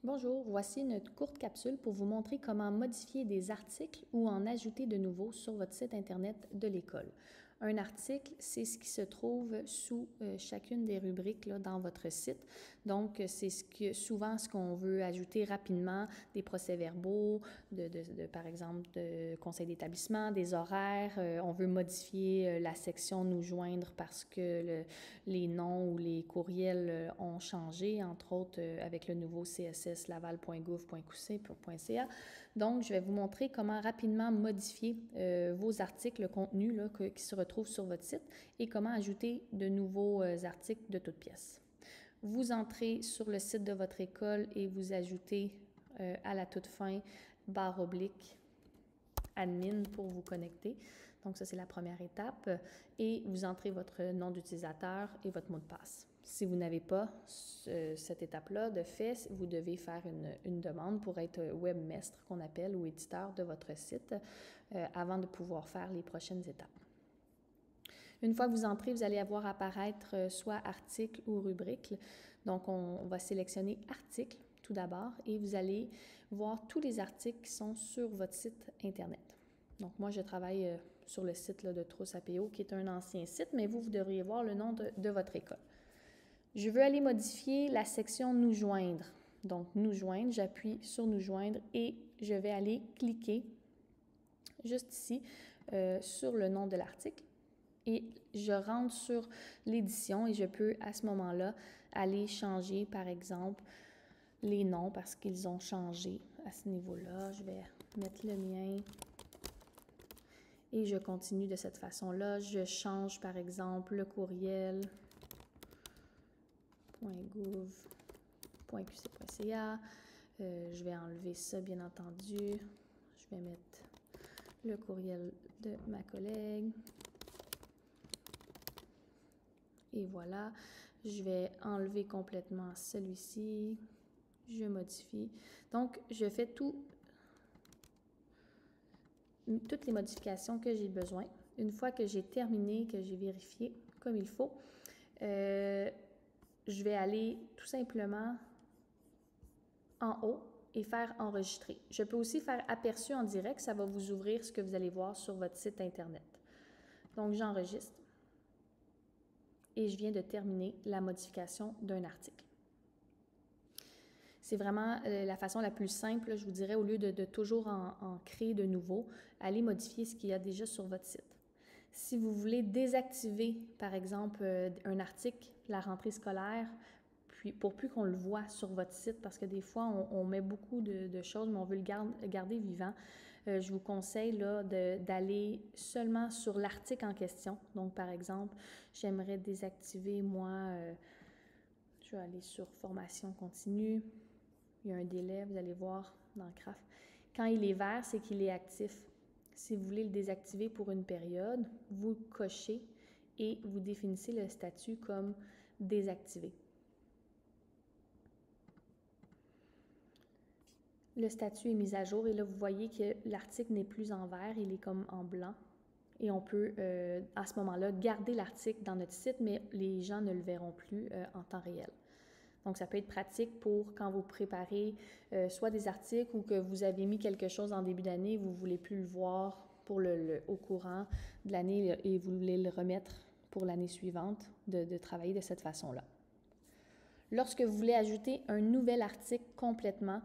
Bonjour, voici une courte capsule pour vous montrer comment modifier des articles ou en ajouter de nouveaux sur votre site Internet de l'école. Un article, c'est ce qui se trouve sous chacune des rubriques là, dans votre site. Donc, c'est souvent ce qu'on veut ajouter rapidement, des procès-verbaux, par exemple, de conseil d'établissement, des horaires. On veut modifier la section «Nous joindre» parce que les noms ou les courriels ont changé, entre autres avec le nouveau CSS laval.gouv.qc.ca. Donc, je vais vous montrer comment rapidement modifier vos articles, le contenu là, qui se retrouve sur votre site et comment ajouter de nouveaux articles de toutes pièces. Vous entrez sur le site de votre école et vous ajoutez à la toute fin / admin pour vous connecter. Donc ça, c'est la première étape. Et vous entrez votre nom d'utilisateur et votre mot de passe. Si vous n'avez pas cette étape-là de fait, vous devez faire une demande pour être webmestre qu'on appelle ou éditeur de votre site avant de pouvoir faire les prochaines étapes. Une fois que vous entrez, vous allez avoir apparaître soit article ou rubrique. Donc, on va sélectionner article tout d'abord et vous allez voir tous les articles qui sont sur votre site Internet. Donc, moi, je travaille sur le site là, de Trousse APO, qui est un ancien site, mais vous devriez voir le nom de votre école. Je veux aller modifier la section « Nous joindre ». Donc, « Nous joindre », j'appuie sur « Nous joindre » et je vais aller cliquer juste ici sur le nom de l'article. Et je rentre sur l'édition et je peux à ce moment-là aller changer, par exemple, les noms parce qu'ils ont changé à ce niveau-là. Je vais mettre le mien et je continue de cette façon-là. Je change, par exemple, le courriel .gouv.qc.ca. Je vais enlever ça, bien entendu. Je vais mettre le courriel de ma collègue. Et voilà, je vais enlever complètement celui-ci. Je modifie. Donc, je fais toutes les modifications que j'ai besoin. Une fois que j'ai terminé, que j'ai vérifié comme il faut, je vais aller tout simplement en haut et faire enregistrer. Je peux aussi faire aperçu en direct, ça va vous ouvrir ce que vous allez voir sur votre site Internet. Donc, j'enregistre et je viens de terminer la modification d'un article. C'est vraiment la façon la plus simple, je vous dirais, au lieu de toujours en créer de nouveaux, allez modifier ce qu'il y a déjà sur votre site. Si vous voulez désactiver, par exemple, un article, la rentrée scolaire, pour plus qu'on le voit sur votre site, parce que des fois, on met beaucoup de choses, mais on veut le garder vivant, je vous conseille d'aller seulement sur l'article en question. Donc, par exemple, j'aimerais désactiver, moi, je vais aller sur formation continue. Il y a un délai, vous allez voir dans le graphe. Quand il est vert, c'est qu'il est actif. Si vous voulez le désactiver pour une période, vous cochez et vous définissez le statut comme désactivé. Le statut est mis à jour et là, vous voyez que l'article n'est plus en vert, il est comme en blanc. Et on peut, à ce moment-là, garder l'article dans notre site, mais les gens ne le verront plus en temps réel. Donc, ça peut être pratique pour quand vous préparez soit des articles ou que vous avez mis quelque chose en début d'année, vous ne voulez plus le voir au courant de l'année et vous voulez le remettre pour l'année suivante, de travailler de cette façon-là. Lorsque vous voulez ajouter un nouvel article complètement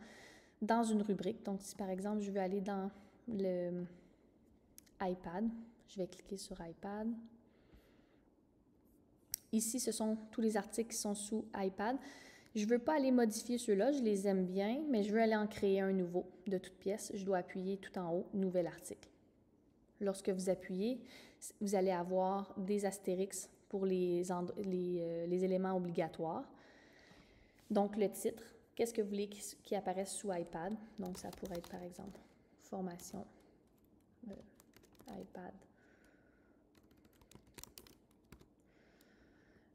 dans une rubrique, donc si par exemple je veux aller dans le iPad, je vais cliquer sur iPad. Ici, ce sont tous les articles qui sont sous iPad. Je ne veux pas aller modifier ceux-là, je les aime bien, mais je veux aller en créer un nouveau de toute pièce. Je dois appuyer tout en haut, nouvel article. Lorsque vous appuyez, vous allez avoir des astérix pour les éléments obligatoires. Donc, le titre, qu'est-ce que vous voulez qui apparaisse sous iPad? Donc, ça pourrait être, par exemple, formation iPad.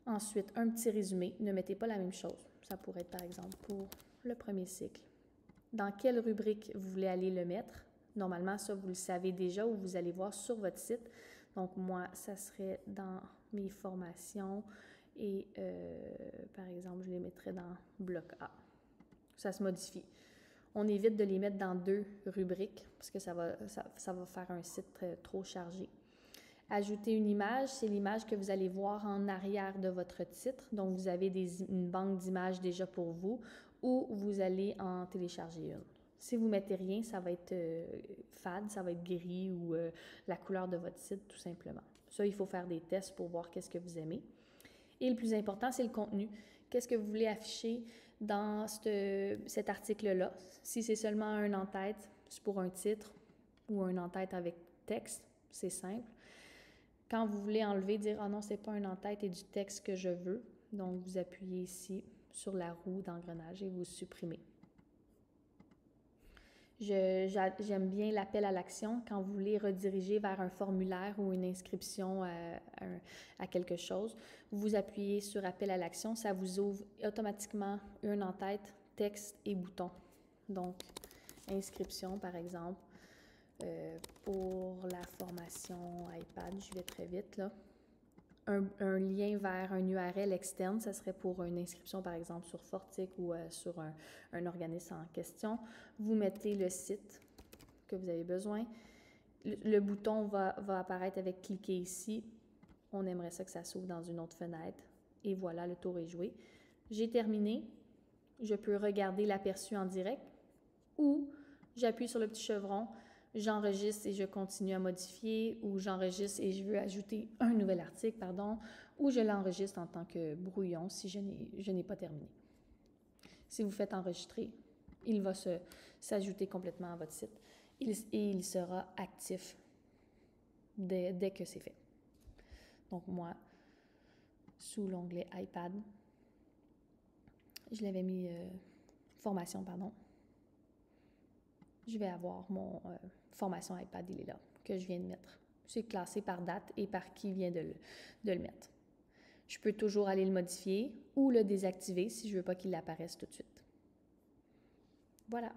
Ensuite, un petit résumé. Ne mettez pas la même chose. Ça pourrait être, par exemple, pour le premier cycle. Dans quelle rubrique vous voulez aller le mettre? Normalement, ça, vous le savez déjà ou vous allez voir sur votre site. Donc, moi, ça serait dans mes formations et, par exemple, je les mettrais dans bloc A. ça se modifie. On évite de les mettre dans 2 rubriques parce que ça va faire un site trop chargé. Ajouter une image, c'est l'image que vous allez voir en arrière de votre titre. Donc, vous avez une banque d'images déjà pour vous ou vous allez en télécharger une. Si vous ne mettez rien, ça va être fade, ça va être gris ou la couleur de votre site, tout simplement. Ça, il faut faire des tests pour voir qu'est-ce que vous aimez. Et le plus important, c'est le contenu. Qu'est-ce que vous voulez afficher dans cet article-là? Si c'est seulement un en-tête, c'est pour un titre ou un en-tête avec texte, c'est simple. Quand vous voulez enlever, dire « Ah non, c'est pas un en-tête et du texte que je veux », donc vous appuyez ici sur la roue d'engrenage et vous supprimez. J'aime bien l'appel à l'action quand vous voulez rediriger vers un formulaire ou une inscription à quelque chose. Vous appuyez sur appel à l'action, ça vous ouvre automatiquement un en-tête, texte et bouton. Donc, inscription par exemple. Pour la formation iPad, je vais très vite là. Un lien vers un URL externe, ça serait pour une inscription par exemple sur Fortic ou sur un organisme en question. Vous mettez le site que vous avez besoin. Le bouton va apparaître avec cliquer ici. On aimerait ça que ça s'ouvre dans une autre fenêtre. Et voilà, le tour est joué. J'ai terminé. Je peux regarder l'aperçu en direct ou j'appuie sur le petit chevron. J'enregistre et je continue à modifier, ou j'enregistre et je veux ajouter un nouvel article, ou je l'enregistre en tant que brouillon si je n'ai pas terminé. Si vous faites enregistrer, il va s'ajouter complètement à votre site et il sera actif dès que c'est fait. Donc moi, sous l'onglet iPad, je l'avais mis formation, je vais avoir mon formation iPad, il est là, que je viens de mettre. C'est classé par date et par qui vient de le mettre. Je peux toujours aller le modifier ou le désactiver si je ne veux pas qu'il apparaisse tout de suite. Voilà.